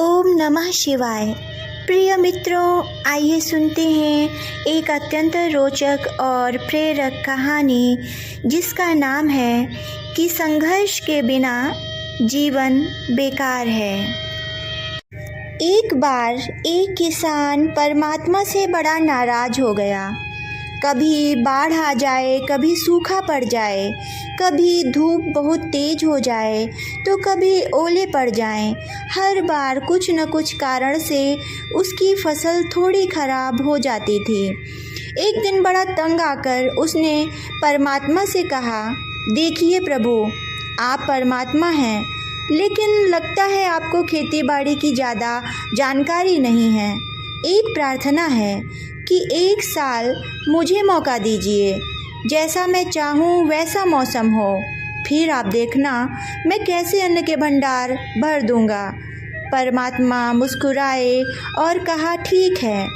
ओम नमः शिवाय। प्रिय मित्रों, आइए सुनते हैं एक अत्यंत रोचक और प्रेरक कहानी जिसका नाम है कि संघर्ष के बिना जीवन बेकार है। एक बार एक किसान परमात्मा से बड़ा नाराज हो गया। कभी बाढ़ आ जाए, कभी सूखा पड़ जाए, कभी धूप बहुत तेज हो जाए तो कभी ओले पड़ जाएं। हर बार कुछ न कुछ कारण से उसकी फसल थोड़ी खराब हो जाती थी। एक दिन बड़ा तंग आकर उसने परमात्मा से कहा, देखिए प्रभु, आप परमात्मा हैं, लेकिन लगता है आपको खेती बाड़ी की ज़्यादा जानकारी नहीं है। एक प्रार्थना है कि एक साल मुझे मौका दीजिए, जैसा मैं चाहूँ वैसा मौसम हो, फिर आप देखना मैं कैसे अन्न के भंडार भर दूँगा। परमात्मा मुस्कुराए और कहा, ठीक है,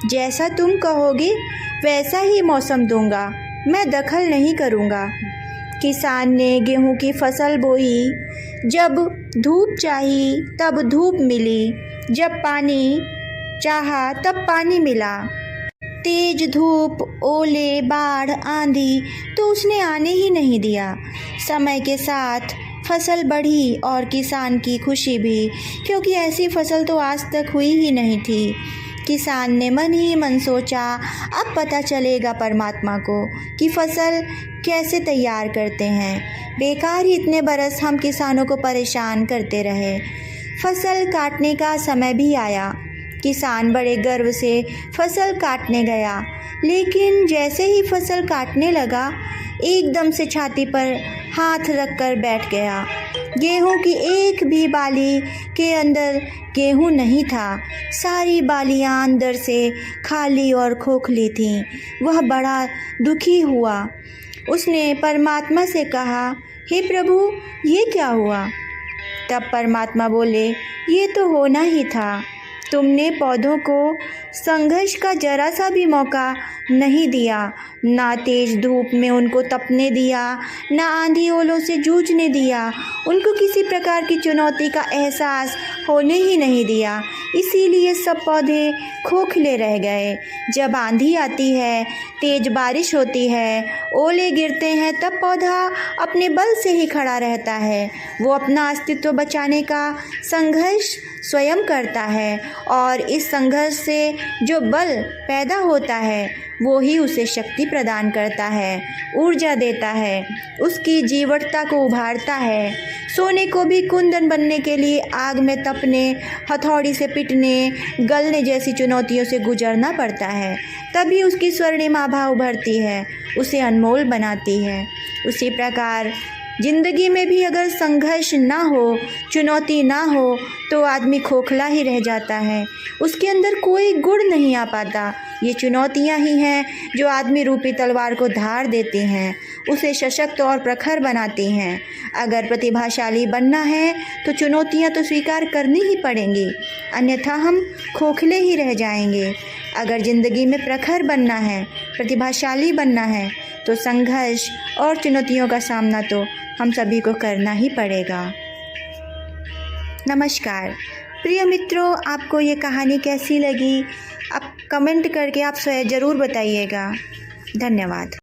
जैसा तुम कहोगे वैसा ही मौसम दूँगा, मैं दखल नहीं करूँगा। किसान ने गेहूं की फसल बोई। जब धूप चाहिए तब धूप मिली, जब पानी चाहा तब पानी मिला। तेज धूप, ओले, बाढ़, आंधी तो उसने आने ही नहीं दिया। समय के साथ फसल बढ़ी और किसान की खुशी भी, क्योंकि ऐसी फसल तो आज तक हुई ही नहीं थी। किसान ने मन ही मन सोचा, अब पता चलेगा परमात्मा को कि फसल कैसे तैयार करते हैं। बेकार ही इतने बरस हम किसानों को परेशान करते रहे। फसल काटने का समय भी आया। किसान बड़े गर्व से फसल काटने गया, लेकिन जैसे ही फसल काटने लगा, एकदम से छाती पर हाथ रखकर बैठ गया। गेहूं की एक भी बाली के अंदर गेहूं नहीं था। सारी बालियां अंदर से खाली और खोखली थीं। वह बड़ा दुखी हुआ। उसने परमात्मा से कहा, हे प्रभु, ये क्या हुआ? तब परमात्मा बोले, ये तो होना ही था। तुमने पौधों को संघर्ष का जरा सा भी मौका नहीं दिया। ना तेज धूप में उनको तपने दिया, ना आंधी ओलों से जूझने दिया। उनको किसी प्रकार की चुनौती का एहसास होने ही नहीं दिया। इसीलिए सब पौधे खोखले रह गए। जब आंधी आती है, तेज बारिश होती है, ओले गिरते हैं, तब पौधा अपने बल से ही खड़ा रहता है। वो अपना अस्तित्व बचाने का संघर्ष स्वयं करता है, और इस संघर्ष से जो बल पैदा होता है वो ही उसे शक्ति प्रदान करता है, ऊर्जा देता है, उसकी जीवटता को उभारता है। सोने को भी कुंदन बनने के लिए आग में तपने, हथौड़ी से पिटने, गलने जैसी चुनौतियों से गुजरना पड़ता है, तभी उसकी स्वर्णिम आभा उभरती है, उसे अनमोल बनाती है। उसी प्रकार जिंदगी में भी अगर संघर्ष ना हो, चुनौती ना हो, तो आदमी खोखला ही रह जाता है। उसके अंदर कोई गुण नहीं आ पाता। ये चुनौतियां ही हैं जो आदमी रूपी तलवार को धार देती हैं, उसे सशक्त और प्रखर बनाती हैं। अगर प्रतिभाशाली बनना है तो चुनौतियां तो स्वीकार करनी ही पड़ेंगी, अन्यथा हम खोखले ही रह जाएंगे। अगर ज़िंदगी में प्रखर बनना है, प्रतिभाशाली बनना है, तो संघर्ष और चुनौतियों का सामना तो हम सभी को करना ही पड़ेगा। नमस्कार प्रिय मित्रों, आपको ये कहानी कैसी लगी? आप कमेंट करके आप स्वयं ज़रूर बताइएगा। धन्यवाद।